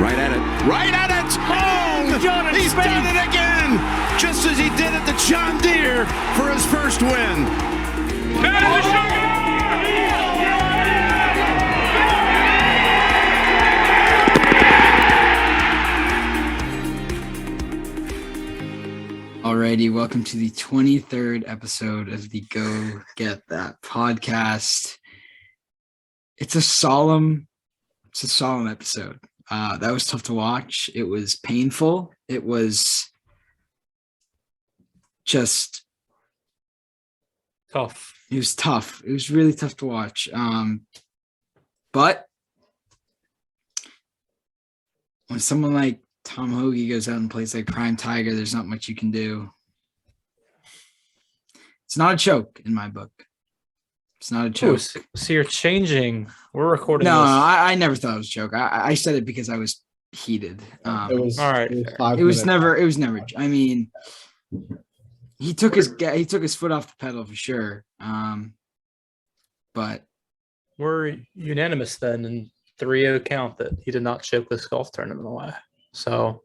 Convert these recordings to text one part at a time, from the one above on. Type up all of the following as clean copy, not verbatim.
Right at it. Right at it. Oh, he's done it again. Just as he did at the John Deere for his first win. Alrighty, welcome to the 23rd episode of the Go Get That podcast. It's a solemn episode. That was tough to watch. It was painful. It was just tough. It was tough. It was really tough to watch. But when someone like Tom Hoge goes out and plays like Prime Tiger, there's not much you can do. It's not a choke in my book. It's not a choke. Ooh, so you're changing. We're recording. No, this. I never thought it was a choke. I said it because I was heated. It was all right. It was never. I mean, he took his foot off the pedal for sure. But we're unanimous then in 3-0 count that he did not choke this golf tournament away. So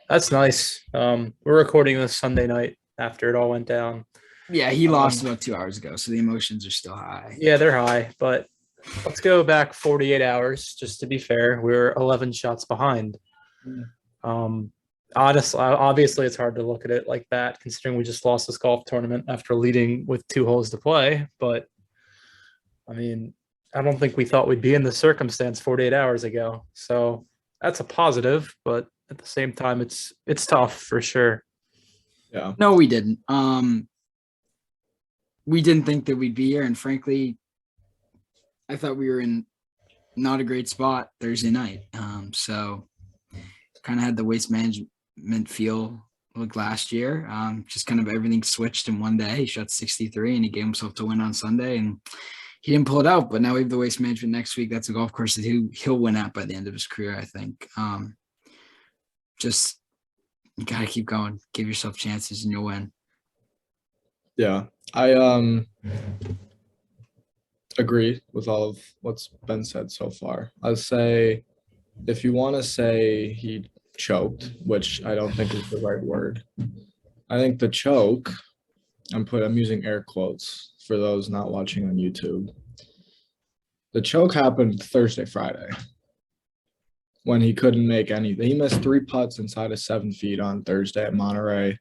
that's nice. We're recording this Sunday night after it all went down. Yeah, he lost about 2 hours ago, so the emotions are still high. Yeah, they're high, but let's go back 48 hours just to be fair. We're 11 shots behind. Honestly, obviously, it's hard to look at it like that, considering we just lost this golf tournament after leading with 2 holes to play. But I mean, I don't think we thought we'd be in this circumstance 48 hours ago. So that's a positive, but at the same time, it's tough for sure. Yeah. No, we didn't. We didn't think that we'd be here, and frankly, I thought we were in not a great spot Thursday night. So kind of had the waste management feel like last year. Just kind of everything switched in one day. He shot 63 and he gave himself to win on Sunday, and he didn't pull it out. But now we have the waste management next week. That's a golf course that he'll win at by the end of his career, I think. Just you gotta keep going. Give yourself chances and you'll win. Yeah. I agree with all of what's been said so far. I'd say if you want to say he choked, which I don't think is the right word, I think the choke, I'm using air quotes for those not watching on YouTube. The choke happened Thursday, Friday, when he couldn't make anything. He missed 3 putts inside of 7 feet on Thursday at Monterey.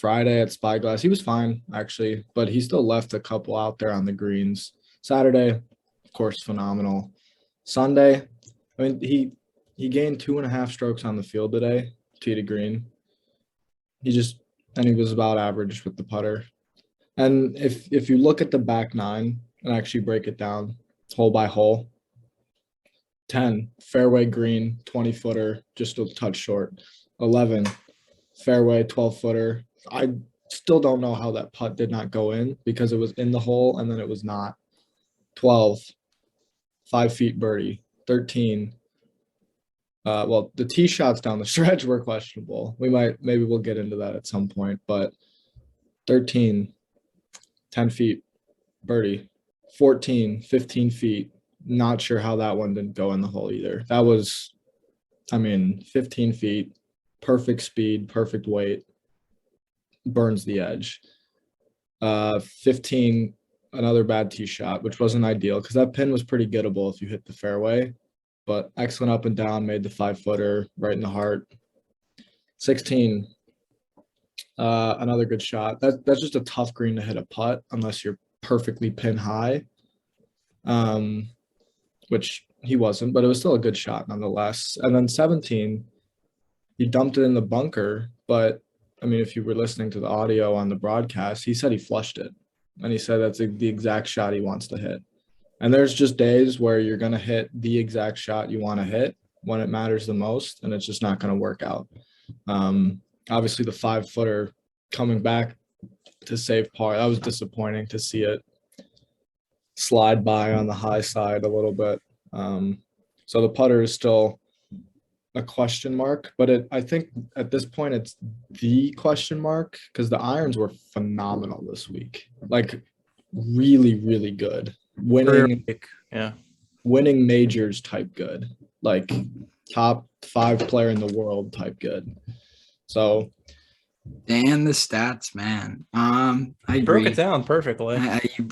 Friday at Spyglass, he was fine actually, but he still left a couple out there on the greens. Saturday, of course, phenomenal. Sunday, I mean, he gained 2.5 strokes on the field today, tee to green. He was about average with the putter. And if you look at the back 9 and actually break it down hole by hole, 10 fairway green, 20-footer, just a touch short. 11 fairway 12-footer. I still don't know how that putt did not go in because it was in the hole and then it was not. 12, 5 feet birdie. 13. Well, the tee shots down the stretch were questionable. Maybe we'll get into that at some point, but 13, 10 feet birdie. 14, 15 feet. Not sure how that one didn't go in the hole either. That was, 15 feet. Perfect speed, perfect weight, burns the edge. 15, another bad tee shot, which wasn't ideal because that pin was pretty gettable if you hit the fairway, but excellent up and down, made the 5-footer right in the heart. 16, another good shot. That's just a tough green to hit a putt unless you're perfectly pin high, which he wasn't, but it was still a good shot nonetheless. And then 17, he dumped it in the bunker, but if you were listening to the audio on the broadcast, he said he flushed it. And he said that's the exact shot he wants to hit. And there's just days where you're going to hit the exact shot you want to hit when it matters the most, and it's just not going to work out. Obviously, the 5-footer coming back to save par, that was disappointing to see it slide by on the high side a little bit. So the putter is still a question mark, but I think at this point it's the question mark because the irons were phenomenal this week, like really, really good. Winning majors type good. Like top 5 player in the world type good. So And the stats, man. I Broke agree. it down perfectly.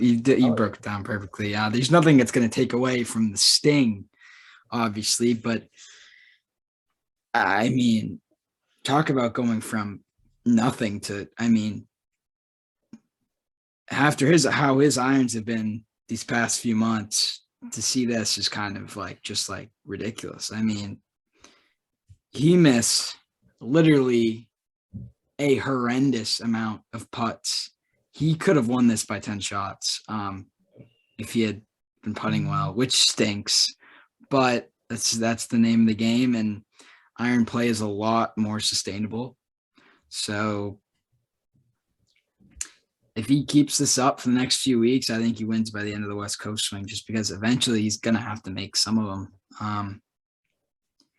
You broke it down perfectly. Yeah, there's nothing that's going to take away from the sting, obviously, but I mean, talk about going from nothing to, I mean, after how his irons have been these past few months, to see this is kind of like just like ridiculous. I mean, he missed literally a horrendous amount of putts. He could have won this by 10 shots if he had been putting well, which stinks. But that's the name of the game, and iron play is a lot more sustainable. So if he keeps this up for the next few weeks, I think he wins by the end of the West Coast swing, just because eventually he's going to have to make some of them.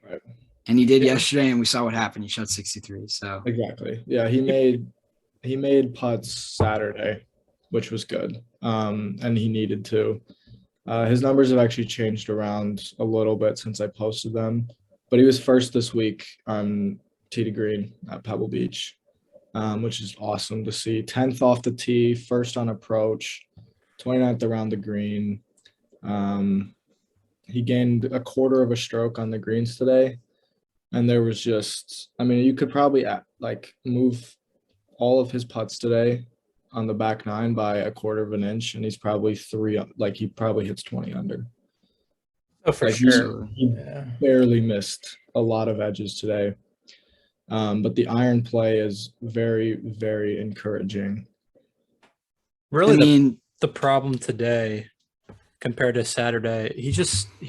Right. And he did yesterday, and we saw what happened. He shot 63. So exactly. Yeah, he made putts Saturday, which was good. And he needed to. His numbers have actually changed around a little bit since I posted them, but he was first this week on tee to green at Pebble Beach, which is awesome to see. 10th off the tee, first on approach, 29th around the green. He gained a quarter of a stroke on the greens today. And there was just, I mean, you could probably like move all of his putts today on the back nine by a quarter of an inch, and he's probably he probably hits 20 under. Oh, for like sure. He barely missed a lot of edges today. But the iron play is very, very encouraging. Really, the problem today compared to Saturday, he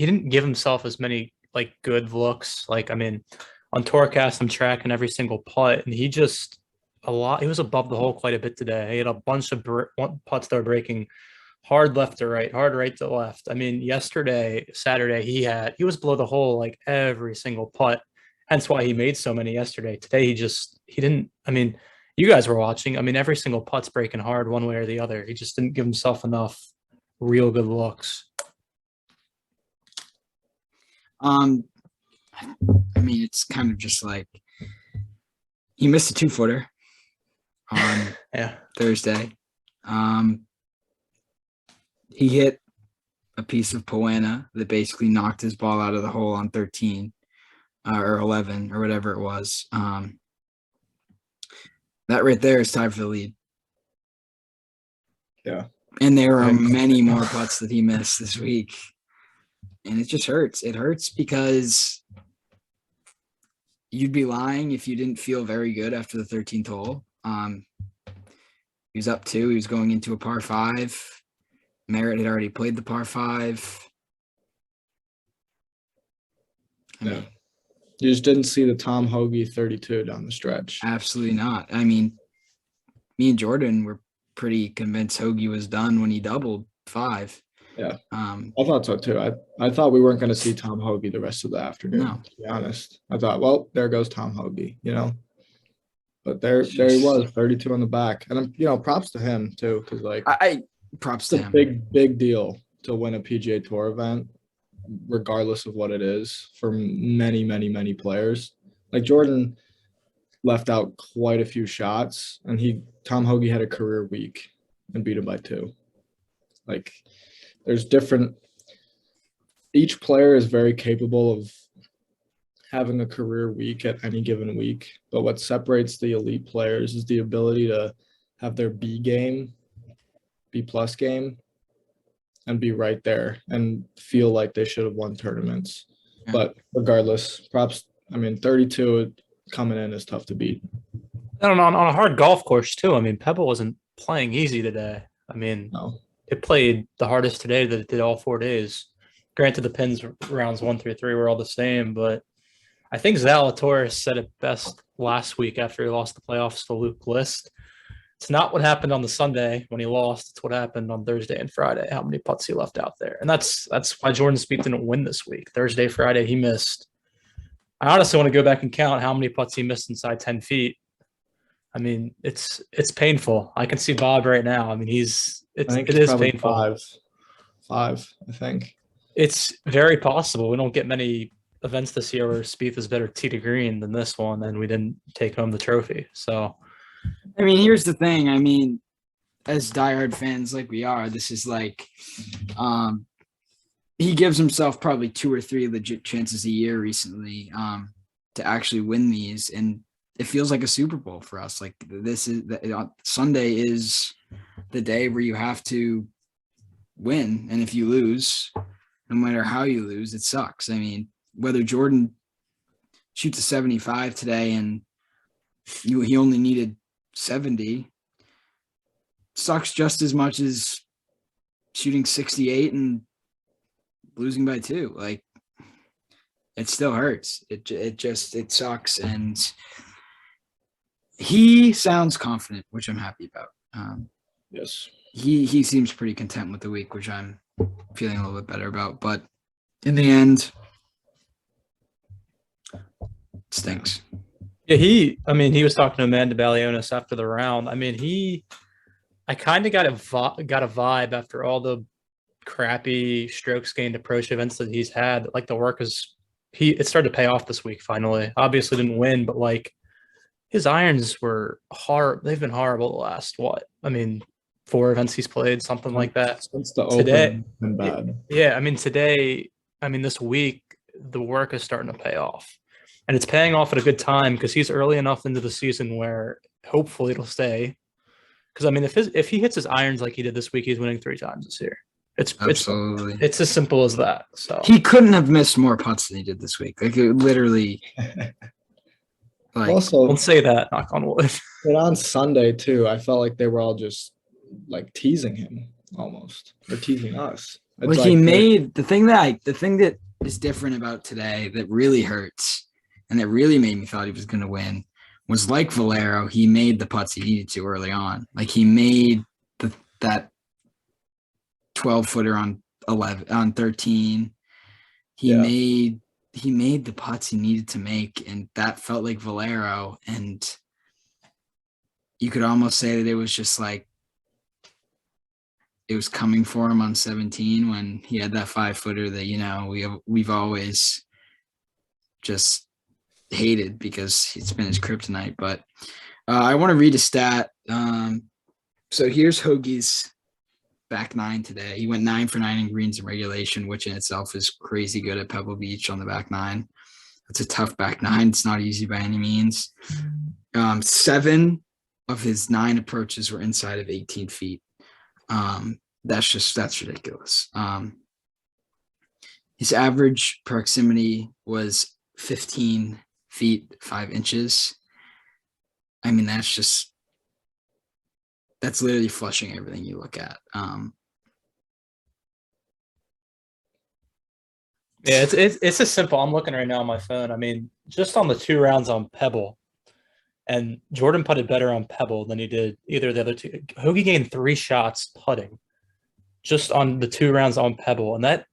didn't give himself as many like good looks. Like, I mean, on Tourcast, I'm tracking every single putt, and he was above the hole quite a bit today. He had a bunch of putts that were breaking hard left to right, hard right to left. I mean, Saturday, he was below the hole like every single putt. Hence why he made so many yesterday. Today, he didn't. I mean, you guys were watching. I mean, every single putt's breaking hard one way or the other. He just didn't give himself enough real good looks. I mean, it's kind of just like he missed a 2-footer on Thursday. He hit a piece of Poana that basically knocked his ball out of the hole on 13 or 11 or whatever it was. That right there is tied for the lead. Yeah. And there are many more putts that he missed this week. And it just hurts. It hurts because you'd be lying if you didn't feel very good after the 13th hole. He was up 2. He was going into a par 5. Merritt had already played the par 5. Yeah. You just didn't see the Tom Hoge 32 down the stretch. Absolutely not. I mean, me and Jordan were pretty convinced Hoge was done when he doubled 5. Yeah, I thought so too. I thought we weren't going to see Tom Hoge the rest of the afternoon. No. To be honest, I thought, well, there goes Tom Hoge, But there he was, 32 on the back, and props to him too, because like I props to him. Big deal to win a PGA Tour event, regardless of what it is, for many, many, many players. Like Jordan left out quite a few shots, and Tom Hoge had a career week and beat him by 2. Like. There's each player is very capable of having a career week at any given week. But what separates the elite players is the ability to have their B plus game, and be right there and feel like they should have won tournaments. Yeah. But regardless, props. I mean, 32 coming in is tough to beat. And on a hard golf course too. I mean, Pebble wasn't playing easy today. I mean, no. It played the hardest today that it did all 4 days. Granted, the pins rounds 1 through 3 were all the same, but I think Zalatoris said it best last week after he lost the playoffs to Luke List. It's not what happened on the Sunday when he lost. It's what happened on Thursday and Friday, how many putts he left out there. And that's why Jordan Spieth didn't win this week. Thursday, Friday, he missed. I honestly want to go back and count how many putts he missed inside 10 feet. I mean, it's painful. I can see Bob right now. I mean, it is painful. 5, I think. It's very possible. We don't get many events this year where Spieth is better tee to green than this one, and we didn't take home the trophy. So, I mean, here's the thing. I mean, as diehard fans like we are, this is like, he gives himself probably 2 or 3 legit chances a year recently to actually win these, and it feels like a Super Bowl for us. Like Sunday is the day where you have to win, and if you lose, no matter how you lose, it sucks. I mean, whether Jordan shoots a 75 today and he only needed 70, sucks just as much as shooting 68 and losing by 2. Like, it still hurts. It sucks. And he sounds confident, which I'm happy about. Yes. He seems pretty content with the week, which I'm feeling a little bit better about. But in the end, it stinks. yeah, he was talking to Amanda Balionis after the round. I mean, I kind of got a vibe after all the crappy strokes gained approach events that he's had. Like, the work it started to pay off this week finally. Obviously didn't win, but like, his irons were horrible. They've been horrible the last 4 events he's played, something like that. Since the Today, Open, been bad. Yeah, this week, the work is starting to pay off. And it's paying off at a good time because he's early enough into the season where hopefully it'll stay. Because, I mean, if he hits his irons like he did this week, he's winning 3 times this year. Absolutely. It's as simple as that. So He couldn't have missed more putts than he did this week. Like, it literally. Like, Also, don't say that, knock on wood. and on Sunday too, I felt like they were all just like teasing him almost, or teasing us. It's he made the thing that is different about today that really hurts and that really made me thought he was going to win was, like Valero, he made the putts he needed to early on. Like, he made that 12-footer on 13. He made the putts he needed to make, and that felt like Valero. And you could almost say that it was just like it was coming for him on 17 when he had that 5-footer that, we've always just hated because it's been his kryptonite. But I want to read a stat. So here's Hoge's back 9 today. He went 9 for 9 in greens in regulation, which in itself is crazy good at Pebble Beach on the back 9. That's a tough back 9. It's not easy by any means. 7 of his 9 approaches were inside of 18 feet. That's ridiculous. His average proximity was 15 feet 5 inches. I mean, that's literally flushing everything you look at. Yeah, it's as simple. I'm looking right now on my phone. I mean, just on the 2 rounds on Pebble, and Jordan putted better on Pebble than he did either of the other 2. Hoge gained 3 shots putting just on the 2 rounds on Pebble, and that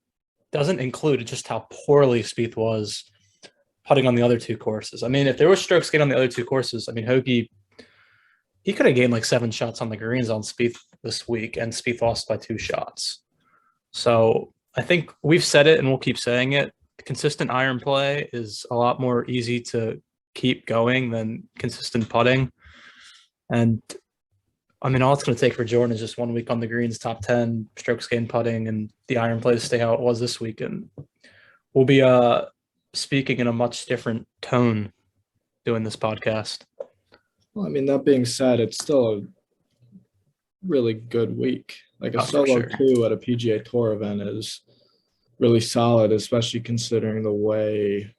doesn't include just how poorly Spieth was putting on the other 2 courses. I mean, if there were strokes gained on the other 2 courses, I mean, Hoge, he could have gained like 7 shots on the greens on Spieth this week, and Spieth lost by 2 shots. So I think we've said it and we'll keep saying it. Consistent iron play is a lot more easy to keep going than consistent putting. And I mean, all it's going to take for Jordan is just 1 week on the greens, top 10, strokes gained putting, and the iron play to stay how it was this week. And we'll be speaking in a much different tone doing this podcast. Well, I mean, that being said, it's still a really good week. Like, a solo 2 at a PGA Tour event is really solid, especially considering the way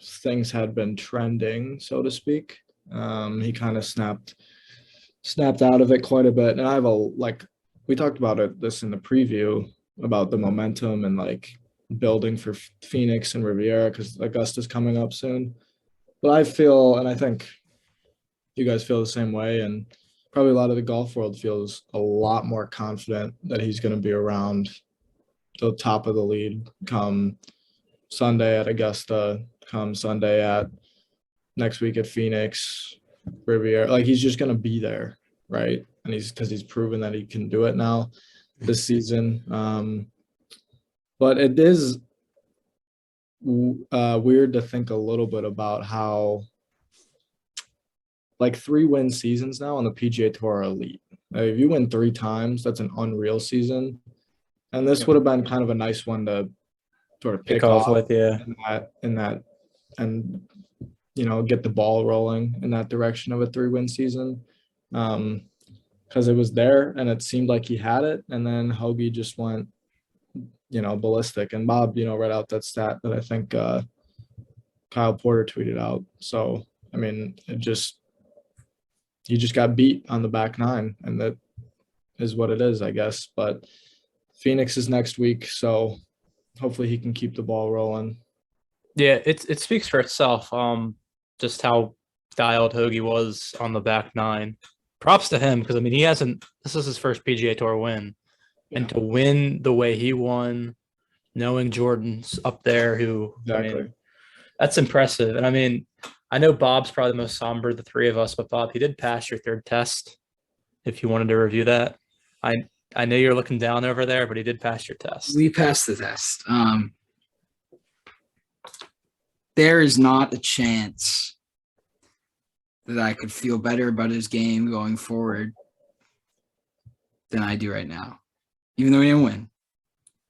things had been trending, so to speak. He kind of snapped out of it quite a bit. And we talked about this in the preview about the momentum and like building for Phoenix and Riviera because Augusta's coming up soon. But I feel, and I think you guys feel the same way, and probably a lot of the golf world feels a lot more confident that he's going to be around the top of the lead come Sunday at Augusta, come Sunday at next week at Phoenix, Riviera. Like, he's just going to be there, right? And because he's proven that he can do it now this season. But it is weird to think a little bit about how like 3-win seasons now on the PGA Tour are elite. If you win 3 times, that's an unreal season. And this would have been kind of a nice one to sort of pick off with, yeah. in that, and get the ball rolling in that direction of a 3-win season. Because it was there and it seemed like he had it, and then Hoge just went, ballistic. And Bob, read out that stat that I think Kyle Porter tweeted out. So I mean, he just got beat on the back 9, and that is what it is, I guess. But Phoenix is next week, so hopefully he can keep the ball rolling. Yeah, it speaks for itself. Just how dialed Hoge was on the back 9. Props to him, because I mean, this is his first PGA Tour win, and to win the way he won, knowing Jordan's up there, who Exactly. I mean, that's impressive. And I mean, I know Bob's probably the most somber of the 3 of us, but Bob, he did pass your 3rd test. If you wanted to review that, I know you're looking down over there, but he did pass your test. We passed the test. There is not a chance that I could feel better about his game going forward than I do right now, even though he didn't win.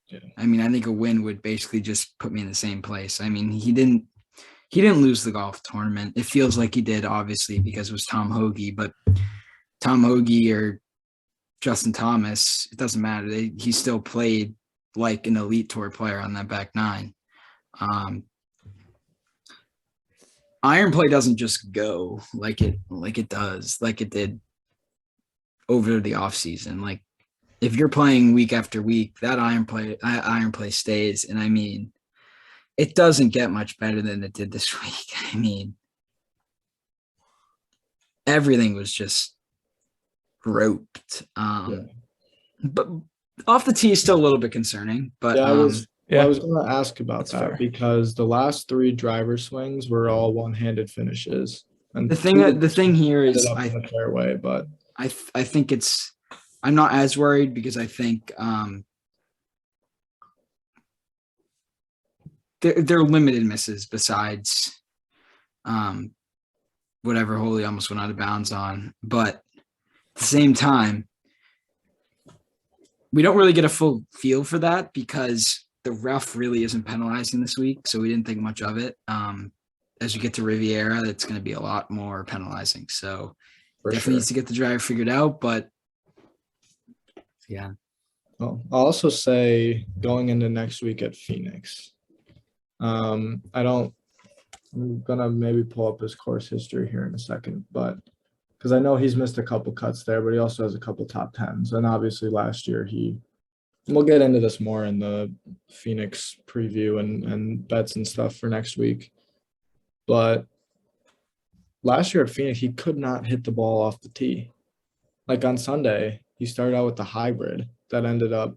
Yeah. I mean, I think a win would basically just put me in the same place. I mean, he didn't lose the golf tournament. It feels like he did, obviously, because it was Tom Hoge, but Tom Hoge or Justin Thomas, it doesn't matter. He still played like an elite tour player on that back 9. Iron play doesn't just go like it did over the off season. Like if you're playing week after week, that iron play stays. And I mean, it doesn't get much better than it did this week. I mean, everything was just roped. But off the tee is still a little bit concerning. But I was going to ask about That's that fair. because the last 3 driver swings were all one-handed finishes. And the thing here is, ended up in the fairway, but I think I'm not as worried because I think they're limited misses besides whatever hole he almost went out of bounds on. But at the same time, we don't really get a full feel for that because the rough really isn't penalizing this week, so we didn't think much of it. As you get to Riviera, it's going to be a lot more penalizing. So definitely needs to get the driver figured out, but yeah. Well, I'll also say going into next week at Phoenix, I'm gonna maybe pull up his course history here in a second, but because I know he's missed a couple cuts there, but he also has a couple top 10s. And obviously last year we'll get into this more in the Phoenix preview and bets and stuff for next week. But last year at Phoenix, he could not hit the ball off the tee. Like on Sunday, he started out with the hybrid that ended up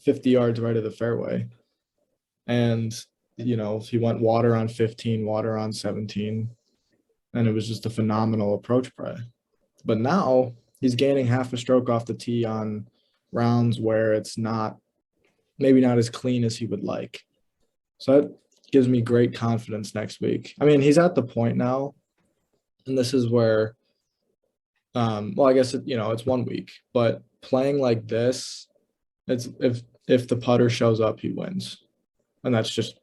50 yards right of the fairway. And, he went water on 15, water on 17, and it was just a phenomenal approach play. But now he's gaining half a stroke off the tee on rounds where it's maybe not as clean as he would like. So that gives me great confidence next week. I mean, he's at the point now, and this is where, I guess it's 1 week, but playing like this, it's if the putter shows up, he wins, and that's just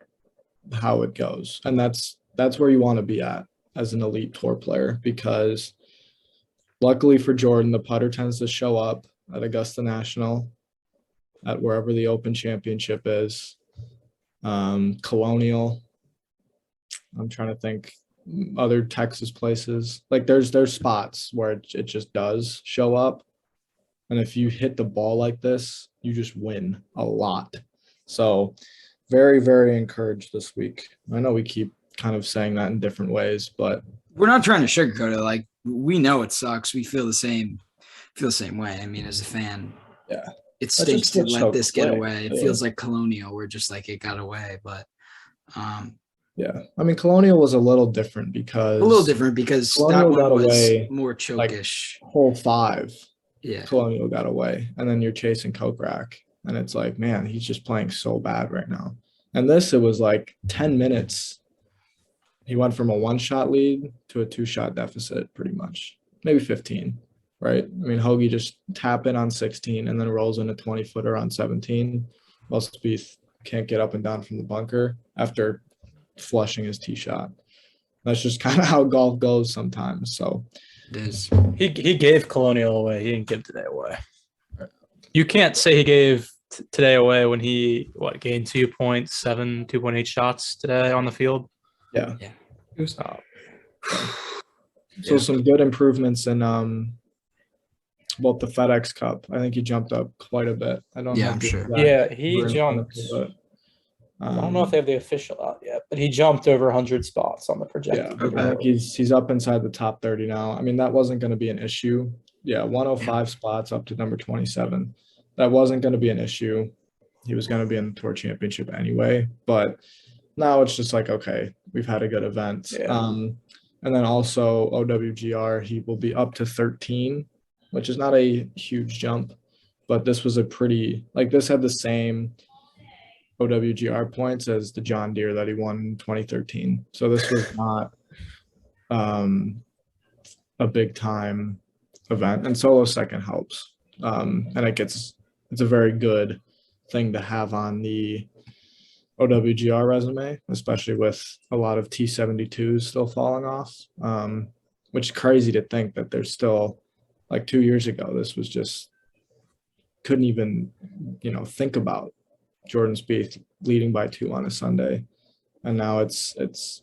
how it goes. And that's where you want to be at as an elite tour player, because luckily for Jordan, the putter tends to show up at Augusta National, at wherever the Open Championship is, Colonial. I'm trying to think other Texas places. Like there's spots where it just does show up. And if you hit the ball like this, you just win a lot. So very, very encouraged this week. I know we keep kind of saying that in different ways, but we're not trying to sugarcoat it. Like we know it sucks. We feel the same way. I mean, as a fan, yeah, it stinks to let this get quick. away. It feels like Colonial. We're just like, it got away, but yeah. I mean, Colonial was a little different because that one got was away more chokish. Like hole 5. Yeah. Colonial got away, and then you're chasing Kokrak, and it's like, man, he's just playing so bad right now. And this, it was like 10 minutes. He went from a 1-shot lead to a 2-shot deficit, pretty much, maybe 15, right? I mean, Hoge just tap in on 16 and then rolls in a 20-footer on 17. While Spieth can't get up and down from the bunker after flushing his tee shot. That's just kind of how golf goes sometimes. So It is. He gave Colonial away. He didn't give today away. You can't say he gave today away when he gained 2.7, 2.8 shots today on the field. yeah. So, So some good improvements in both the FedEx Cup. I think he jumped up quite a bit. I don't Yeah, know. I'm sure. yeah, he jumped. I don't know if they have the official out yet, but he jumped over 100 spots on the projected. Yeah, I think he's up inside the top 30 now. I mean, that wasn't going to be an issue. Yeah, 105 spots up to number 27. That wasn't going to be an issue. He was going to be in the Tour Championship anyway, but now it's just like, okay, we've had a good event. Yeah. And then also OWGR, he will be up to 13, which is not a huge jump, but this was a pretty, like this had the same OWGR points as the John Deere that he won in 2013. So this was not a big time event, and solo second helps. And it's a very good thing to have on the OWGR resume, especially with a lot of T72s still falling off, which is crazy to think that there's still, like 2 years ago, this was just, couldn't even, think about Jordan Spieth leading by 2 on a Sunday. And now it's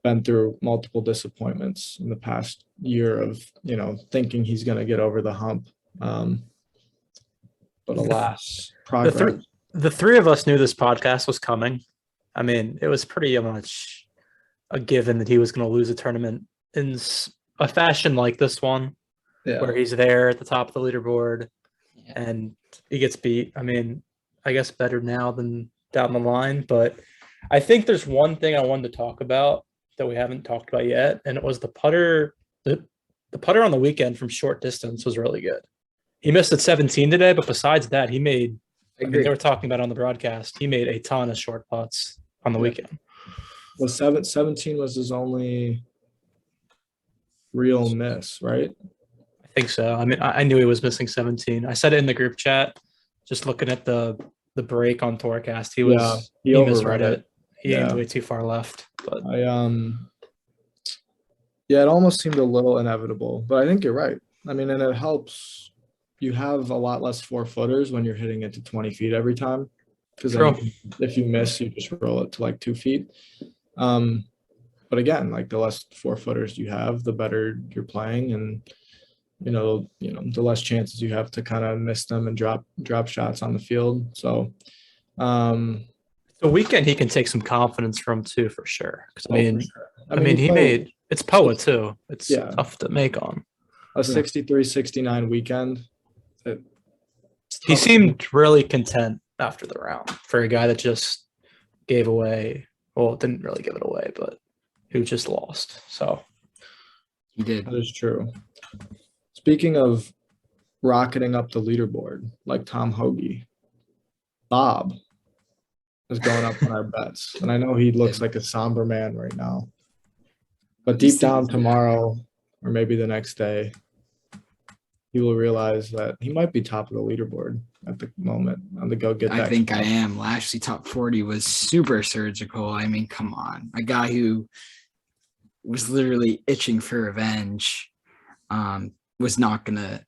been through multiple disappointments in the past year of, thinking he's going to get over the hump. But alas, progress. The three of us knew this podcast was coming. I mean, it was pretty much a given that he was going to lose a tournament in a fashion like this one, where he's there at the top of the leaderboard and he gets beat. I mean, I guess better now than down the line, but I think there's one thing I wanted to talk about that we haven't talked about yet, and it was the putter. The putter on the weekend from short distance was really good. He missed at 17 today, but besides that, he made, I mean, they were talking about on the broadcast, he made a ton of short putts on the weekend. Was 17 was his only real miss, right? I think so. I mean, I knew he was missing 17. I said it in the group chat, just looking at the break on Tourcast. He misread it. He aimed way too far left. But it almost seemed a little inevitable, but I think you're right. I mean, and it helps. You have a lot less 4-footers when you're hitting it to 20 feet every time, because if you miss, you just roll it to like 2 feet. But again, like the less 4-footers you have, the better you're playing, and the less chances you have to kind of miss them and drop shots on the field. So the weekend he can take some confidence from too, for sure. For sure. I mean he made, it's Poa too. It's tough to make on a 63-69 weekend. He seemed really content after the round for a guy that just gave away. Well, didn't really give it away, but who just lost. So He did. that is true. Speaking of rocketing up the leaderboard like Tom Hoge, Bob is going up on our bets. And I know he looks like a somber man right now. But deep down tomorrow, or maybe the next day, he will realize that he might be top of the leaderboard at the moment on the go get that. I think I am. Lashley top 40 was super surgical. I mean, come on. A guy who was literally itching for revenge was not going to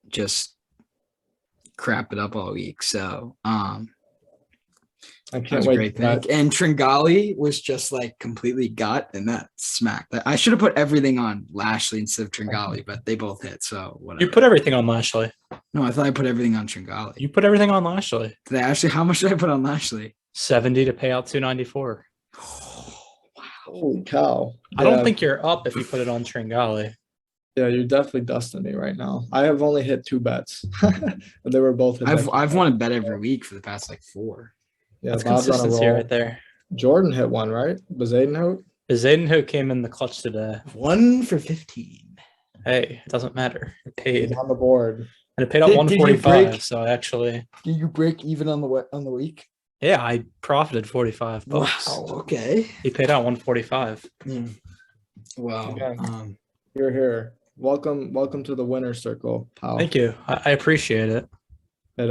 just crap it up all week. So I can't wait. And Tringali was just like completely gut, and that smacked. I should have put everything on Lashley instead of Tringali, but they both hit. So whatever. you put everything on Lashley. No, I thought I put everything on Tringali. You put everything on Lashley. Did I actually? How much did I put on Lashley? 70 to pay out 294. Holy cow. I don't think you're up if you put it on Tringali. Yeah, you're definitely dusting me right now. I have only hit 2 bets. And they were both. I've won a bet every week for the past like 4. Yeah, That's Bob's on a consistency roll. right there. Jordan hit one, right? Bezadenhout? Zayden came in the clutch today. 1 for 15. Hey, it doesn't matter. It He's paid. on the board. And it paid out Did you 145. break? So actually, Did you break even on the week? Yeah, I profited $45. Okay. He paid out 145. Wow. Okay. You're here. Welcome to the winner circle, pal. Thank you. I appreciate it. But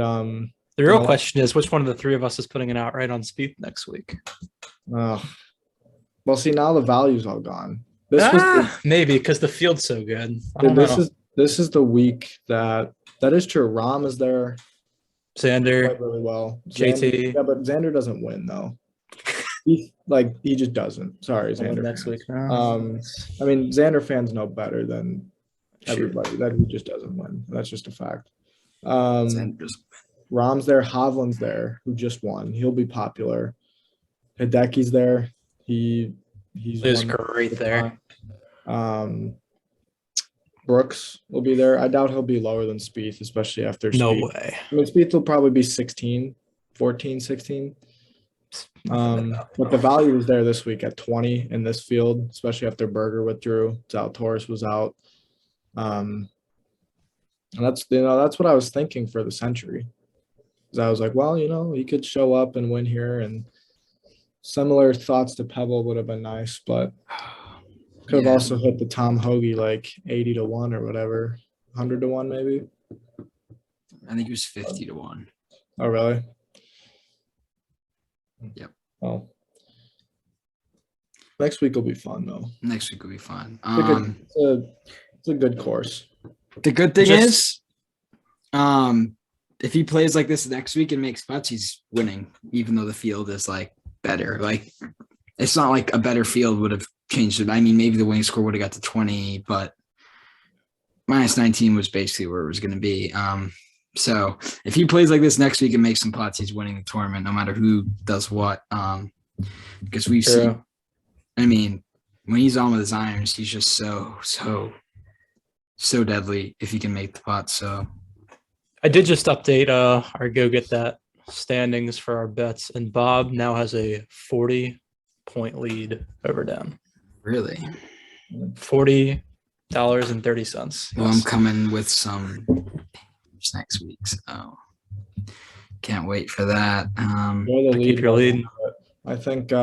The real question is, which one of the three of us is putting it out right on Spieth next week? well, see, now the value's all gone. This was Maybe because the field's so good. I don't know. This is the week that is true. Rahm is there. Xander, Played really well. JT. Yeah, but Xander doesn't win though. He just doesn't. Sorry, Xander. Next week. I mean, Xander fans know better than everybody that he just doesn't win. That's just a fact. Rahm's there, Hovland's there, who just won. He'll be popular. Hideki's there. He's great there. Brooks will be there. I doubt he'll be lower than Spieth, especially after Spieth. No way. I mean, Spieth will probably be 16, 14, 16. But the value was there this week at 20 in this field, especially after Berger withdrew. Zalatoris was out. And that's what I was thinking for the century. Because I was like, well, he could show up and win here, and similar thoughts to Pebble would have been nice, but could have also hit the Tom Hoge like 80 to 1 or whatever, 100 to 1 maybe. I think it was 50 to 1. Oh, really? Yep. Oh. Next week will be fun though. Next week will be fun. It's a good course. The good thing is, if he plays like this next week and makes putts, he's winning, even though the field is like better. Like, it's not like a better field would have changed it. I mean, maybe the winning score would have got to 20, but minus 19 was basically where it was going to be. So if he plays like this next week and makes some putts, he's winning the tournament, no matter who does what. Because we've seen, I mean, when he's on with his irons, he's just so deadly if he can make the putts. So I did just update our Go Get That standings for our bets, and Bob now has a 40-point lead over Dan. Really? $40.30. Well, I'm coming with some next week, so can't wait for that. Keep your lead. I think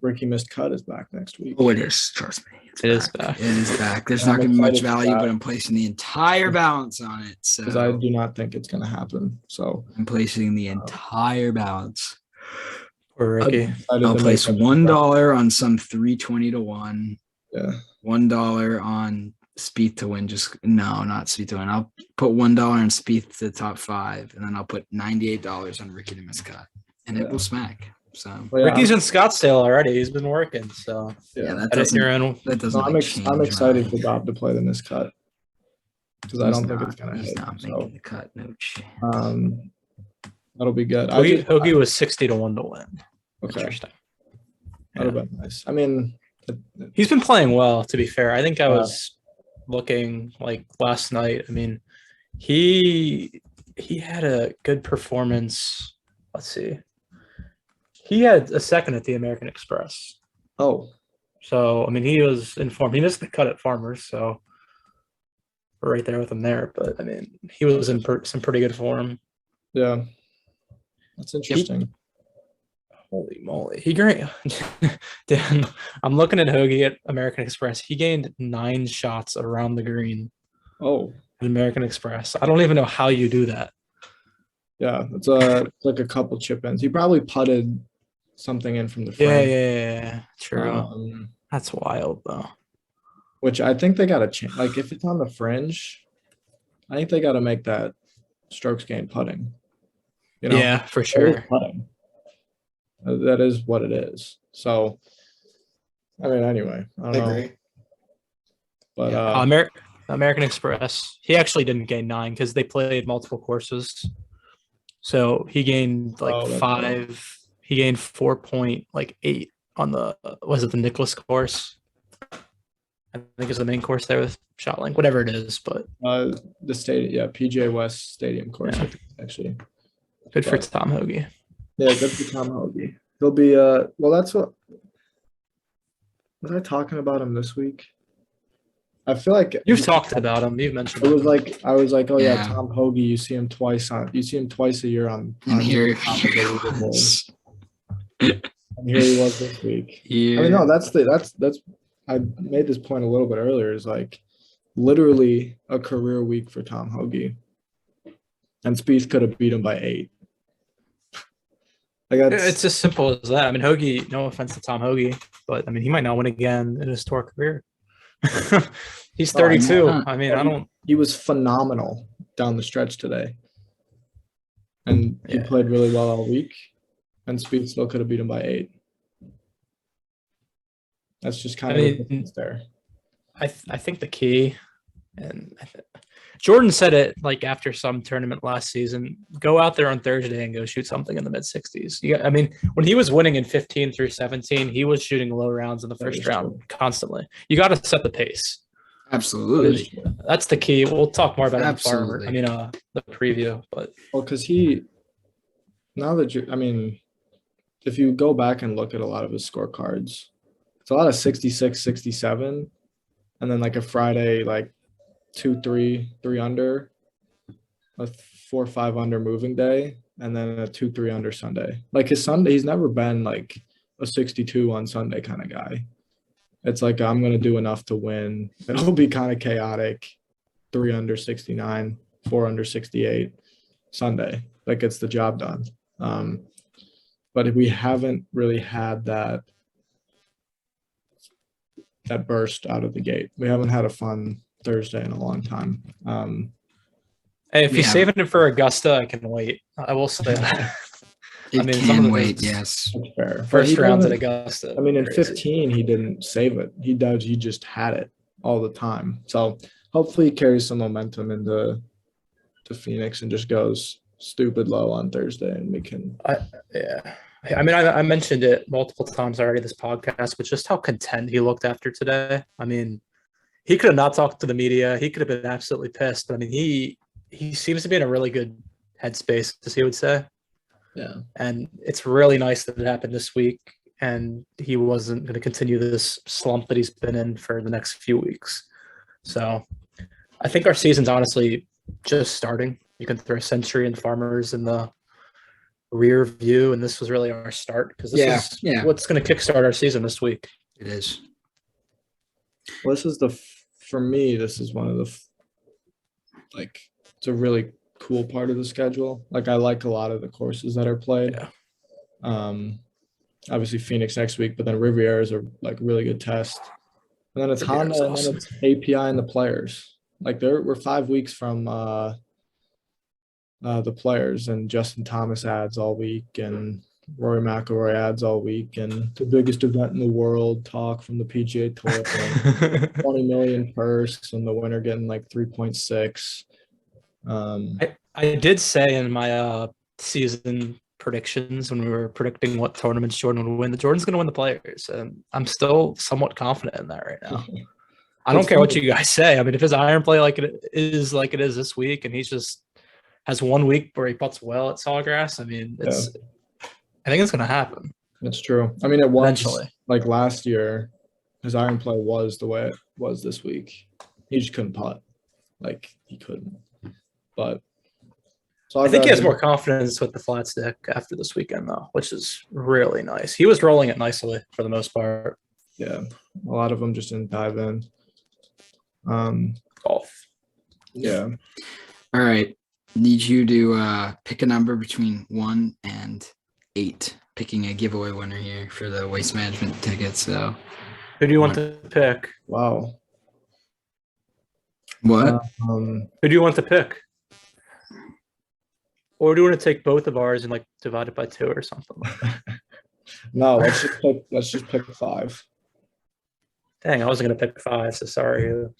Ricky Missed Cut is back next week. Oh, it is. Trust me. It is back. It is back. There's not going to be much value, but I'm placing the entire balance on it. So because I do not think it's going to happen. So I'm placing the entire balance. For Ricky. I'll place $1 on some 320 to 1. Yeah. $1 on Spieth to win. Not Spieth to win. I'll put $1 on Spieth to the top 5, and then I'll put $98 on Ricky to miss cut, and it will smack. So Ricky's in Scottsdale already. He's been working. So that doesn't. I'm excited for Bob to play the miss cut because I don't think it's gonna hit. He's not making the cut. No chance. That'll be good. Hoge was 60 to 1 to win. Okay. Interesting. That'll be nice. I mean, he's been playing well, to be fair. I think I was looking like last night. I mean, he had a good performance. Let's see. He had a second at the American Express. Oh. So, I mean, he was in form. He missed the cut at Farmers, so we're right there with him there. But, I mean, he was in some pretty good form. Yeah. That's interesting. Holy moly. Dan, I'm looking at Hoge at American Express. He gained 9 shots around the green. Oh. At American Express. I don't even know how you do that. Yeah, it's like a couple chip ins. He probably putted something in from the frame. Yeah. True. That's wild, though. Which I think they got to change. Like, if it's on the fringe, I think they got to make that strokes gained putting. Yeah, for sure. That is what it is. So, I mean, anyway, I don't know. But American Express, he actually didn't gain 9 because they played multiple courses. So he gained 5. Right. He gained 4.8 on the the Nicholas course? I think it's the main course there with ShotLink, whatever it is. But the stadium, PGA West Stadium course, actually. Good for Tom Hoge. Yeah, good for Tom Hoge. He'll be well. That's what was I talking about him this week? I feel like You've talked about him. You've mentioned it him. was like I was like, oh yeah, Yeah. Tom Hoge. You see him twice a year on. And here, Top of the leaderboard. And here he was this week. I mean, yeah, no, that's. I made this point a little bit earlier. Is like literally a career week for Tom Hoge, and Spieth could have beat him by 8. Like It's as simple as that. I mean, Hoge, no offense to Tom Hoge, but I mean, he might not win again in his tour career. He's 32. I mean, I don't. He was phenomenal down the stretch today, and he Yeah. played really well all week. And Spieth still could have beat him by 8. That's just kind of the difference there. I think the key, and Jordan said it like after some tournament last season, go out there on Thursday and go shoot something in the mid 60s. I mean, when he was winning in 15 through 17, he was shooting low rounds in the first round constantly. You got to set the pace. absolutely. That's the key. We'll talk more about it in the farmer. Absolutely. I mean, the preview, but Well, because if you go back and look at a lot of his scorecards, it's a lot of 66, 67, and then like a Friday, like 2, 3 under, a 4, 5 under moving day, and then a 2, 3 under Sunday. Like his Sunday, he's never been like a 62 on Sunday kind of guy. It's like, I'm going to do enough to win. It'll be kind of chaotic. 3 under 69, 4 under 68 Sunday. That gets the job done. But we haven't really had that burst out of the gate. We haven't had a fun Thursday in a long time. hey, if you're saving it for Augusta, I can wait. I will say that. It can wait. Yes. That's fair. First rounds at Augusta. I mean, in crazy. 15, he didn't save it. He just had it all the time. So hopefully he carries some momentum into Phoenix and just goes stupid low on Thursday, and we can. Yeah. I mean, I mentioned it multiple times already this podcast, but just how content he looked after today. I mean, he could have not talked to the media. He could have been absolutely pissed. But I mean, he seems to be in a really good headspace, as he would say. Yeah. And it's really nice that it happened this week, and he wasn't going to continue this slump that he's been in for the next few weeks. So I think our season's honestly just starting. You can throw Century and Farmers in the rear view, and this was really our start because this is what's going to kickstart our season this week. It is. Well, for me, this is one of the it's a really cool part of the schedule. Like, I like a lot of the courses that are played. Yeah. Obviously Phoenix next week, but then Riviera is a really good test. And then it's Riviera's Honda, awesome. and then it's API and the Players. Like, we're 5 weeks from the Players, and Justin Thomas adds all week, and Rory McIlroy adds all week, and the biggest event in the world talk from the PGA Tour, and 20 million purse, and the winner getting like 3.6. I did say in my season predictions when we were predicting what tournaments Jordan would win, that Jordan's going to win the Players, and I'm still somewhat confident in that right now. I don't care what you guys say. I mean, if his iron play like it is this week, and he's just has 1 week where he puts well at Sawgrass, I mean, I think it's going to happen. That's true. I mean, it was Eventually. like last year, his iron play was the way it was this week. He just couldn't putt. Like, he couldn't. But I think he has more confidence with the flat stick after this weekend, though, which is really nice. He was rolling it nicely for the most part. Yeah, a lot of them just didn't dive in. Golf. Yeah. All right. Need you to pick a number between 1 and 8. Picking a giveaway winner here for the Waste Management tickets. So, Who do you want to pick? Wow. what? Who do you want to pick? Or do you want to take both of ours and like divide it by 2 or something? No, let's just pick 5. Dang, I wasn't going to pick 5, so sorry. Who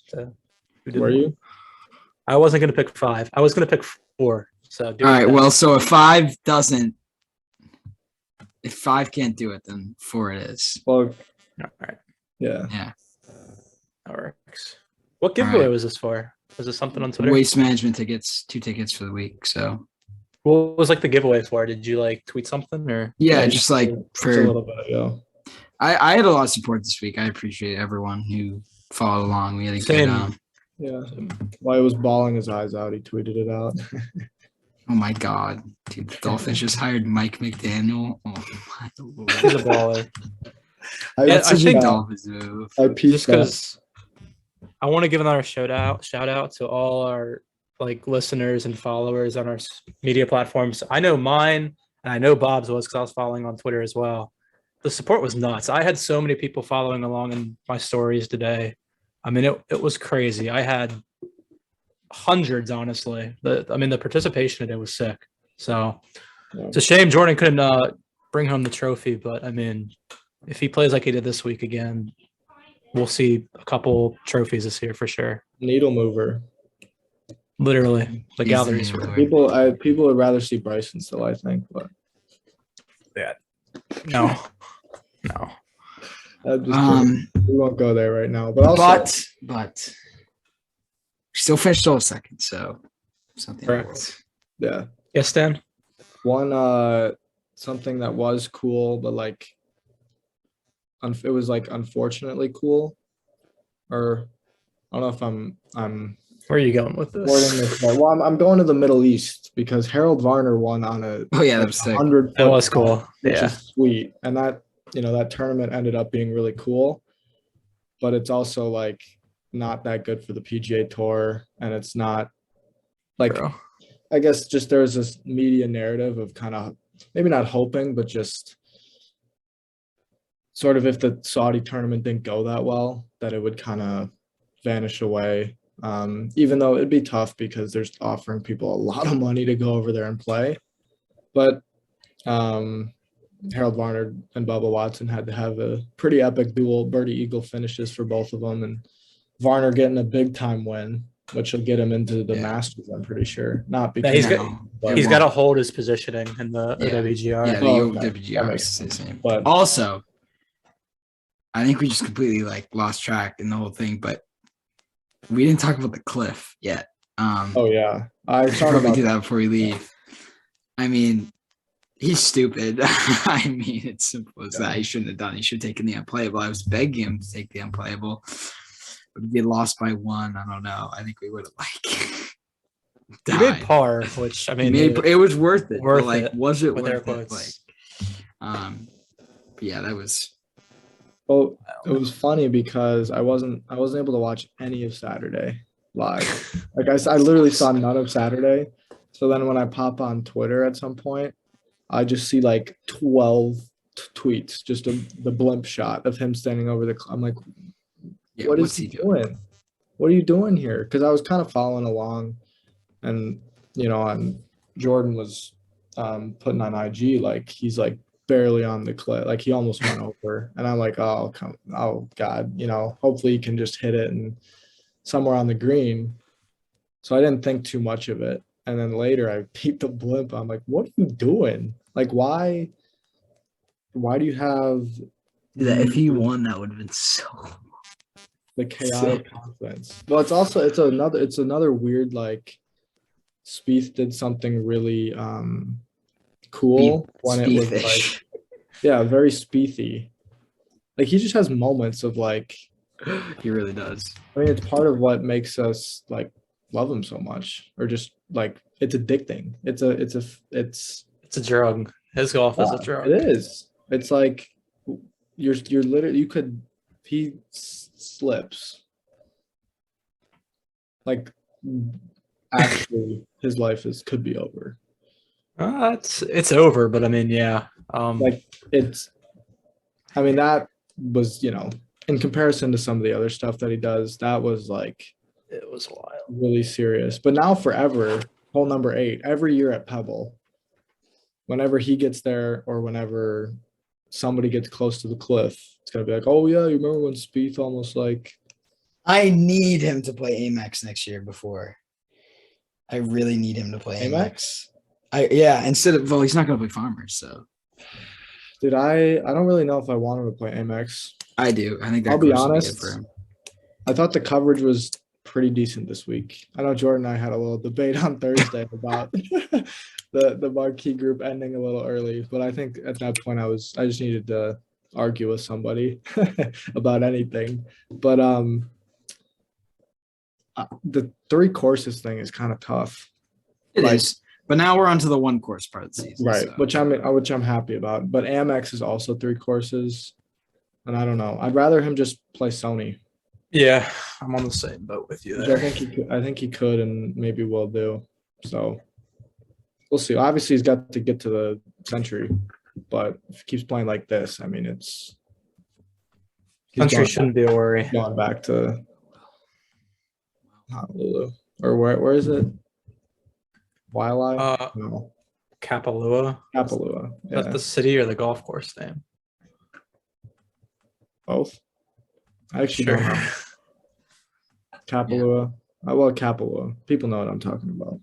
did Were you? I wasn't going to pick 5. I was going to pick 4. So All right. Well, so if 5 can't do it, then 4 it is. Well, all right. yeah. Yeah. That works. What giveaway right. was this for? Was this something on Twitter? Waste Management tickets, 2 tickets for the week. So, What was like the giveaway for? Did you like tweet something or? yeah, just like It's a for little bit ago. I had a lot of support this week. I appreciate everyone who followed along. We had a good Same. Yeah. While he was bawling his eyes out, he tweeted it out. oh my god, dude! The Dolphins just hired Mike McDaniel. Oh my lord, He's a baller. I, Yeah, that's such I think- a Dolphins move. I Just pieced that. because I want to give another shout out to all our like listeners and followers on our media platforms. I know mine and I know Bob's was because I was following on Twitter as well. The support was nuts. I had so many people following along in my stories today. I mean, it was crazy. I had hundreds, honestly. The participation today was sick. So it's a shame Jordan couldn't bring home the trophy, but I mean, if he plays like he did this week again, we'll see a couple trophies this year for sure. Needle mover. Literally, the He's galleries the were. needle People would rather see Bryson still, I think, but No. we won't go there right now. But also, but still finished all second, so something. Correct. yeah, Yes, Dan. one something that was cool, but like it was like unfortunately cool, or I don't know if I'm Where are you going with this? wording this right. Well, I'm going to the Middle East because Harold Varner won on a Oh yeah, that was sick. 100. That was cool. Which Yeah. is sweet, and that tournament ended up being really cool, but it's also like not that good for the PGA Tour, and it's not like Bro. I guess just there's this media narrative of kind of maybe not hoping, but just sort of if the Saudi tournament didn't go that well, that it would kind of vanish away. Even though it'd be tough because there's offering people a lot of money to go over there and play. But Harold Varner and Bubba Watson had to have a pretty epic dual birdie eagle finishes for both of them. And Varner getting a big time win, which will get him into the Masters, I'm pretty sure. Not because he's No, got to hold his positioning in the Yeah. WGR. Yeah, the Oh, okay. WGR That is makes the same. but Also, I think we just completely lost track in the whole thing, but we didn't talk about the cliff yet. oh yeah. I we should thought probably about do that before we leave. I mean, he's stupid. I mean, it's simple as that. He shouldn't have done. He should have taken the unplayable. I was begging him to take the unplayable. But if we lost by one, I don't know. I think we would have He made died. par, which I mean, It was worth it. worth but, it, was it with air worth it? quotes. But yeah, that was. well, it was funny because I wasn't able to watch any of Saturday live. Like I literally saw none of Saturday. So then when I pop on Twitter at some point, I just see like 12 tweets, just the blimp shot of him standing over the. I'm like, Yeah, what is what's he doing? What are you doing here? Because I was kind of following along, and and Jordan was putting on IG like he's like barely on the cliff, like he almost went over, and I'm like, oh God, hopefully he can just hit it and somewhere on the green. So I didn't think too much of it, and then later I peeped the blimp. I'm like, what are you doing? Like, why do you have If he won, that would have been so. the chaotic confidence? Well, it's another weird, like Spieth did something really cool when it was like, yeah, very Spiethy. Like he just has moments of like, He really does. I mean, it's part of what makes us like love him so much, or just like it's addicting. It's it's a drug. His golf is a drug. It is. It's like you're literally he slips. Like actually his life could be over. It's over, but I mean, yeah. Like that was, in comparison to some of the other stuff that he does, that was like it was wild. really serious. But now forever, hole number 8, every year at Pebble, whenever he gets there or whenever somebody gets close to the cliff, it's gonna be like, oh yeah, you remember when Spieth almost like. I need him to play Amex next year before. I really need him to play Amex. Instead of he's not gonna play Farmers, so. Dude, I don't really know if I want him to play Amex. I do. I think that I'll be course would honest. good for him. I thought the coverage was pretty decent this week. I know Jordan and I had a little debate on Thursday about the marquee group ending a little early, but I think at that point I just needed to argue with somebody about anything. But the 3 courses thing is kind of tough. It Like- is. But now we're on to the one course part of the season. Right, so. which I'm happy about. But Amex is also 3 courses, and I don't know. I'd rather him just play Sony, Yeah, I'm on the same boat with you which there. I think he could, and maybe will do. So we'll see. Obviously, he's got to get to the Century, but if he keeps playing like this, I mean, he's Country shouldn't be a worry. going back to Honolulu, or where is it? Waialae? No, Kapalua. Kapalua. Is Yeah, that the city or the golf course name? both. I actually don't know. Kapalua. Well, Kapalua. People know what I'm talking about.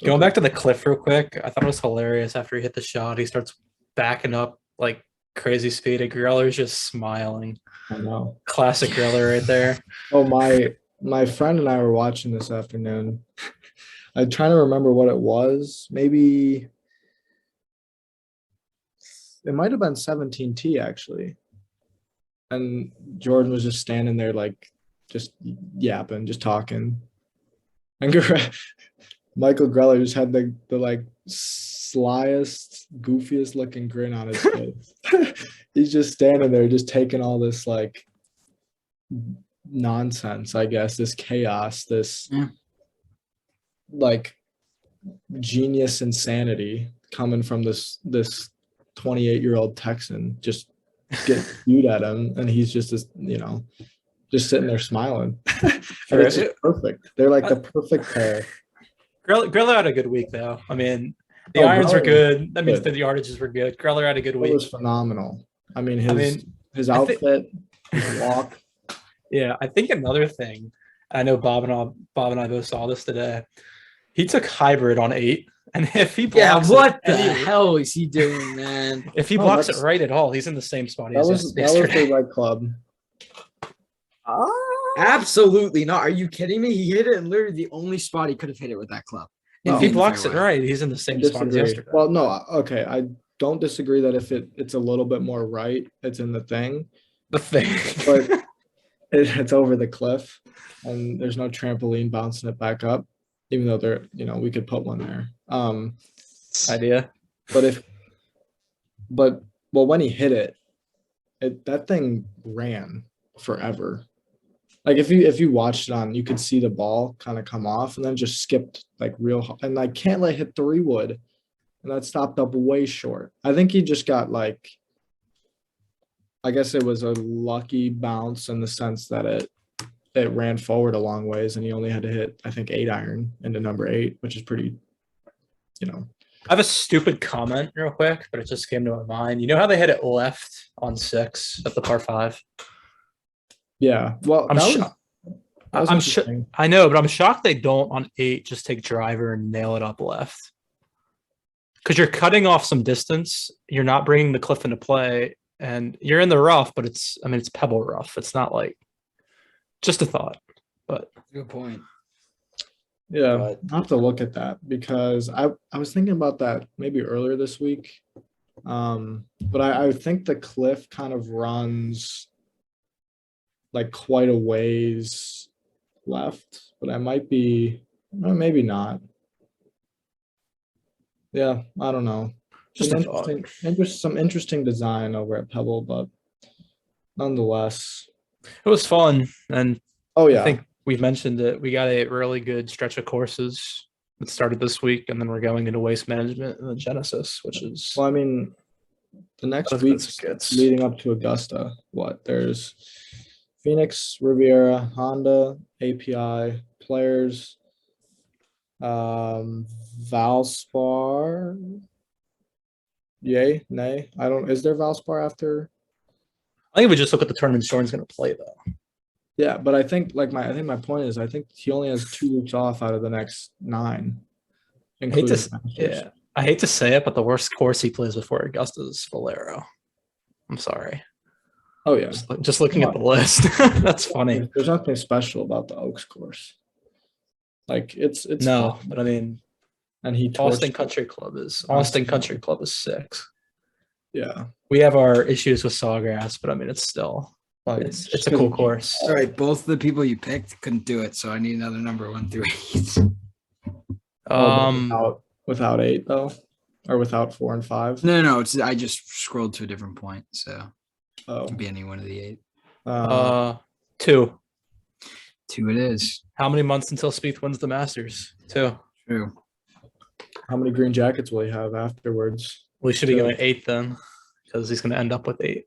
Going back to the cliff real quick, I thought it was hilarious. After he hit the shot, he starts backing up like crazy speed, and Greller's just smiling. I know. Classic Greller right there. Oh, my friend and I were watching this afternoon. I'm trying to remember what it was. Maybe it might have been 17T actually. And Jordan was just standing there like just yapping, just talking. And Michael Greller just had the like slyest, goofiest looking grin on his face. He's just standing there, just taking all this like nonsense, I guess, this chaos, this like genius insanity coming from this 28-year-old Texan, just get spewed at him, and he's just this, just sitting there smiling. And it's just perfect. They're like the perfect pair. Greller had a good week though. I mean, the Oh, irons were Greller good. That means good. the yardages were good. Greller had a good It week. was phenomenal. I mean, his I think- outfit, his walk. Yeah, I think another thing. I know Bob and I both saw this today. He took hybrid on 8, and if he blocks what it, the hell is he doing, man? if he Oh, blocks it that's- right at all, he's in the same spot he That was was yesterday. the right club. Absolutely not. Are you kidding me? He hit it in literally the only spot he could have hit it with that club. If No. he In the blocks it fairway. right, he's in the same spot as Disagree. yesterday. Well, no, okay. I don't disagree that if it's a little bit more right, it's in the thing, The thing. but it's over the cliff, and there's no trampoline bouncing it back up, even though we could put one there. Idea. But when he hit it, that thing ran forever. Like if you watched it on, you could see the ball kind of come off and then just skipped like and like Cantlay hit 3-wood, and that stopped up way short. I think he just got like, I guess it was a lucky bounce in the sense that it ran forward a long ways, and he only had to hit, I think, 8-iron into number 8, which is pretty, I have a stupid comment real quick, but it just came to my mind. You know how they hit it left on 6 at the par 5? yeah. Well, I'm that was- shocked. that was I'm sure. interesting. I know, but I'm shocked they don't on 8 just take driver and nail it up left. Because you're cutting off some distance. You're not bringing the cliff into play, and you're in the rough, but it's pebble rough. It's not like just a thought, but Good point. Yeah, But- I have to look at that because I was thinking about that maybe earlier this week. But I think the cliff kind of runs like quite a ways left, but I might be, maybe not. Yeah, I don't know. just a thought. Some interesting design over at Pebble, but nonetheless. It was fun, and Oh yeah, I think we've mentioned it. We got a really good stretch of courses that started this week, and then we're going into waste management and the Genesis, which is well, I mean, the next Both week's gets- leading up to Augusta. There's Phoenix, Riviera, Honda, API, Players, Valspar. Yay, nay. Is there Valspar after? I think we just look at the tournaments Jordan's going to play though. Yeah, but I think my point is I think he only has 2 weeks off out of the next 9. I hate including to, Masters. yeah, I hate to say it, but the worst course he plays before Augusta is Valero. I'm sorry. Oh yeah. Just looking at the list, that's funny. There's nothing special about the Oaks course. Like it's No, fun, but I mean, and he Austin torched- Country Club is 6. Yeah. We have our issues with Sawgrass, but I mean, it's still Like It's a cool course. All right, both the people you picked couldn't do it, so I need another number 1 through 8. Without 8 though, or without 4 and 5. No, it's I just scrolled to a different point, so it Oh, can be any one of the 8. 2. 2 it is. How many months until Spieth wins the Masters? 2. True. how many green jackets will he have afterwards? We should be 2. going 8 then, because he's going to end up with 8.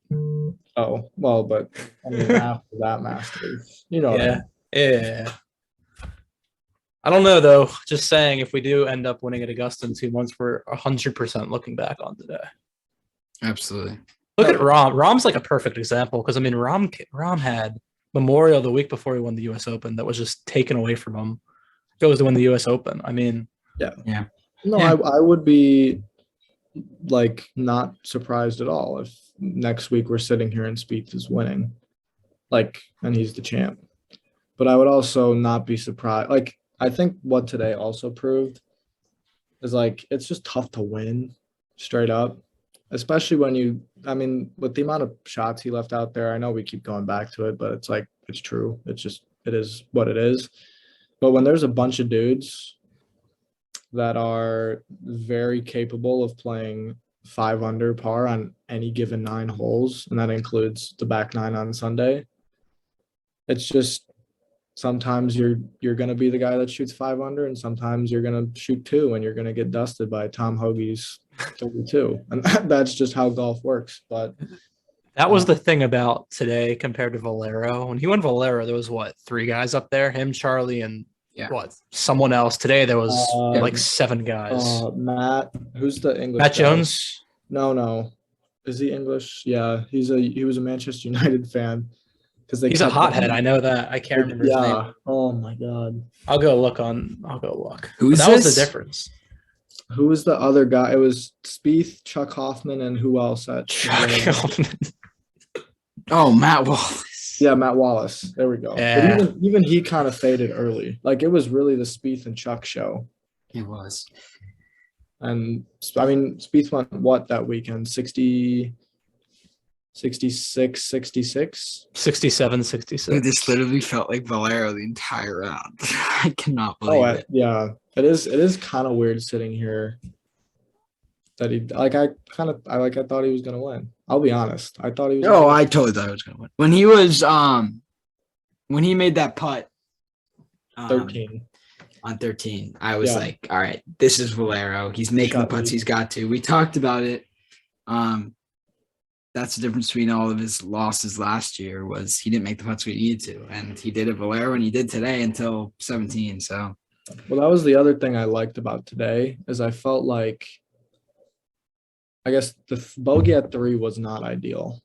Oh, well, but I mean after that Masters, you know. what I Yeah. mean. Yeah. I don't know though. Just saying, if we do end up winning at Augusta in 2 months, we're 100% looking back on today. Absolutely. Look at Rahm. Rahm's like a perfect example because I mean, Rahm had Memorial the week before he won the U.S. Open that was just taken away from him. Goes to win the U.S. Open. I mean, No, Yeah. I would be like not surprised at all if next week we're sitting here and Spieth is winning, like, and he's the champ. But I would also not be surprised. Like, I think what today also proved is like it's just tough to win straight up, especially when I mean, with the amount of shots he left out there. I know we keep going back to it, but it's like it's true. It is what it is. But when there's a bunch of dudes that are very capable of playing 5 under par on any given 9 holes, and that includes the back 9 on Sunday, it's just sometimes you're going to be the guy that shoots 5 under, and sometimes you're going to shoot 2 and you're going to get dusted by Tom Hoge's 32. And that's just how golf works. But that was the thing about today compared to Valero. When he won Valero, there was 3 guys up there? Him, Charlie, and someone else. Today there was like 7 guys. Matt, who's the English Matt guy? Jones. No. Is he English? Yeah, he was a Manchester United fan. He's a hothead. I know that. I can't remember his name. Oh my God. I'll go look. Who's that was this? the difference. Who was the other guy? It was Spieth, Chuck Hoffman, and who else? Oh, Matt Wallace. Yeah, Matt Wallace. There we go. Yeah. But even he kind of faded early. Like it was really the Spieth and Chuck show. It was. And I mean, Spieth went what that weekend? 60, 66, 66? 67, 66. Dude, this literally felt like Valero the entire round. I cannot believe it. Yeah. It is kind of weird sitting here that I thought he was gonna win. I'll be honest. I thought he was I totally thought he was gonna win. When he made that putt 13. On 13, I was like, all right, this is Valero. He's making the putts he's got to. We talked about it. That's the difference between all of his losses last year was he didn't make the putts we needed to. And he did at Valero and he did today until 17. So well, that was the other thing I liked about today is I felt like I guess the bogey at 3 was not ideal.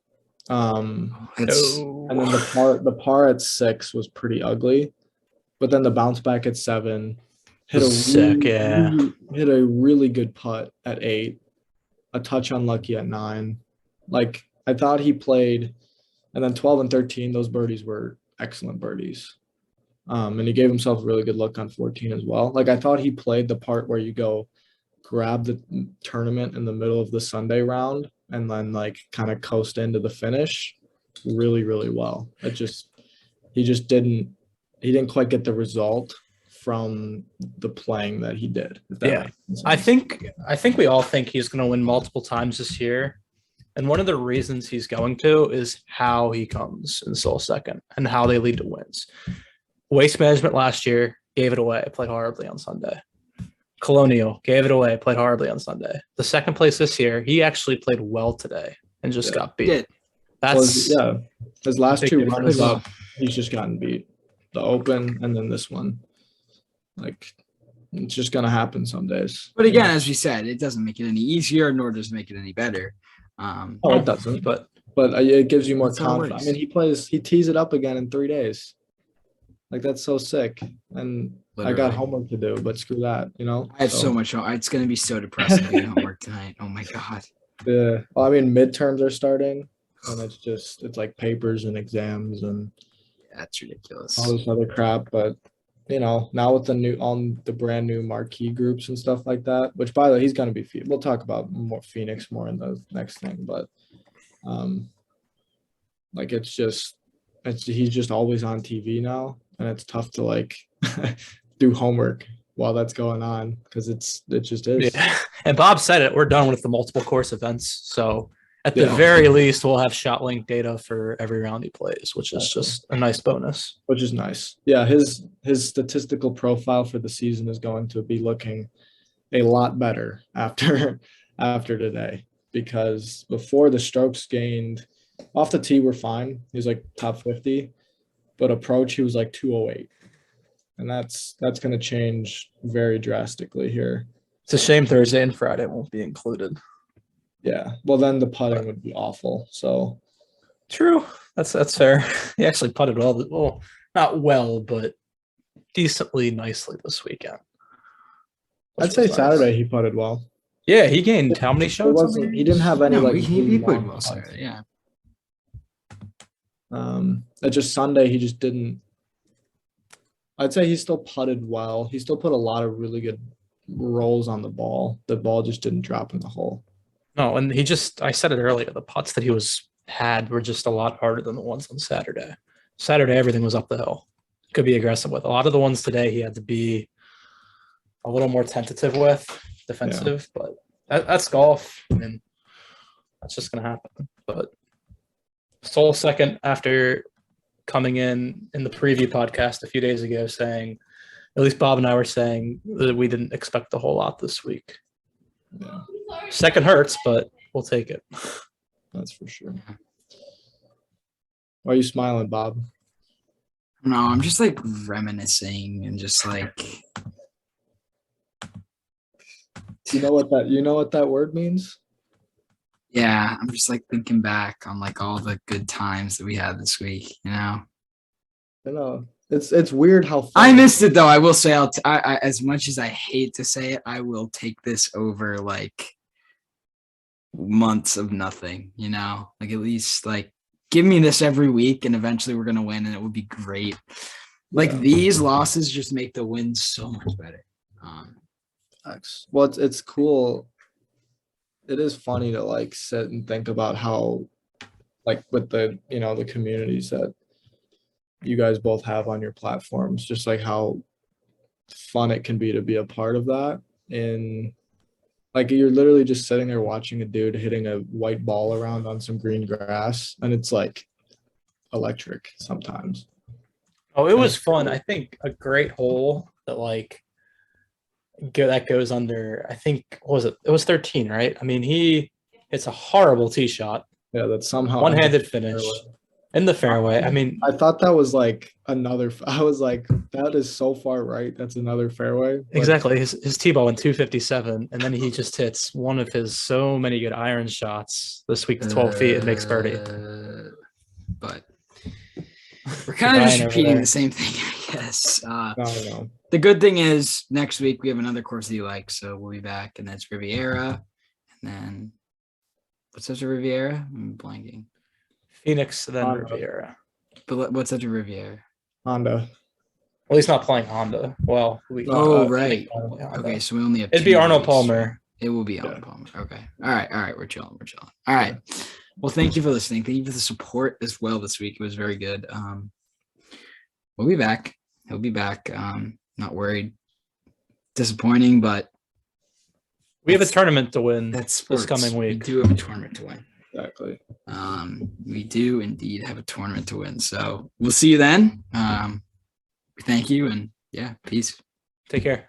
And then the par at 6 was pretty ugly. But then the bounce back at 7 hit a really good putt at 8, a touch unlucky at 9. Like I thought he played, and then 12 and 13, those birdies were excellent birdies. And he gave himself a really good look on 14 as well. Like I thought he played the part where you go grab the tournament in the middle of the Sunday round and then like kind of coast into the finish really, really well. He didn't quite get the result from the playing that he did. I think we all think he's going to win multiple times this year. And one of the reasons he's going to is how he comes in sole second and how they lead to wins. Waste Management last year gave it away, played horribly on Sunday. Colonial gave it away, played horribly on Sunday. The second place this year, he actually played well today and just got beat. His last 2 runs up, he's just gotten beat. The Open and then this one. Like it's just gonna happen some days. But again, as we said, it doesn't make it any easier, nor does it make it any better. It doesn't. But it gives you more confidence. I mean, he tees it up again in 3 days. Like that's so sick. And literally. I got homework to do, but screw that. I have so much. It's gonna be so depressing doing homework tonight. Oh my God. Well, I mean, midterms are starting, and it's like papers and exams and. That's ridiculous. All this other crap, but now with the brand new marquee groups and stuff like that, which by the way, he's going to be, we'll talk about more Phoenix more in the next thing, but like it's just he's just always on TV now, and it's tough to like do homework while that's going on because it just is. Yeah. And Bob said it. We're done with the multiple course events. So at the Yeah. very least, we'll have shot link data for every round he plays, which is just a nice bonus. Which is nice. Yeah, his statistical profile for the season is going to be looking a lot better after today, because before the strokes gained off the tee were fine. He was like top 50, but approach he was like 208. And that's going to change very drastically here. It's a shame Thursday and Friday won't be included. Yeah. Well, then the putting would be awful. So True. That's fair. He actually putted well. Well, not well, but decently nicely this weekend. I'd say Saturday he putted well. Yeah, he gained how many shots? He didn't have any No, like he played long well putts. Saturday. Yeah. Just Sunday he just didn't. I'd say he still putted well. He still put a lot of really good rolls on the ball. The ball just didn't drop in the hole. No, and I said it earlier, the putts that he had were just a lot harder than the ones on Saturday. Saturday, everything was up the hill. Could be aggressive with. A lot of the ones today he had to be a little more tentative with, defensive, but that's golf. I mean, that's just going to happen. But Sol second after coming in the preview podcast a few days ago saying, at least Bob and I were saying that we didn't expect a whole lot this week. Yeah, Second hurts, but we'll take it. that's for sure. Why are you smiling, Bob? No, I'm just like reminiscing and just like, You know what that word means? yeah, I'm just like thinking back on like all the good times that we had this week, you know? I know. It's weird how I missed it though. I will say, I as much as I hate to say it, I will take this over like months of nothing, you know? Like at least like give me this every week and eventually we're gonna win and it would be great. Like these losses just make the wins so much better. Well, it's cool. It is funny to like sit and think about how, like with the the communities that you guys both have on your platforms, just like how fun it can be to be a part of that. And like you're literally just sitting there watching a dude hitting a white ball around on some green grass, and it's like electric sometimes. Oh, it was fun. I think a great hole that that goes under, I think, what was it? It was 13, right? I mean, it's a horrible tee shot. Yeah, that somehow One-handed finish in the fairway. I mean, I thought that was like another. I was like, that is so far right. That's another fairway. But exactly. His tee ball went 257, and then he just hits one of his so many good iron shots this week to 12 feet and makes birdie. But we're kind of just repeating the same thing, I guess. no. The good thing is next week we have another course that you like, so we'll be back, and that's Riviera. And then what's after Riviera? I'm blanking. Phoenix, then Honda. Riviera. But what's after Riviera? Honda. Well, he's not playing Honda. Well, Right. Honda. Okay, so we only have It'd be 2 Arnold days. Palmer. It will be Arnold Palmer. Okay. All right. We're chilling. All right. Well, thank you for listening. Thank you for the support as well this week. It was very good. We'll be back. He'll be back. Not worried. Disappointing, but We have a tournament to win that's this sports. coming We week. do have a tournament to win. Exactly. We do indeed have a tournament to win. So we'll see you then. Thank you, and yeah, peace. Take care.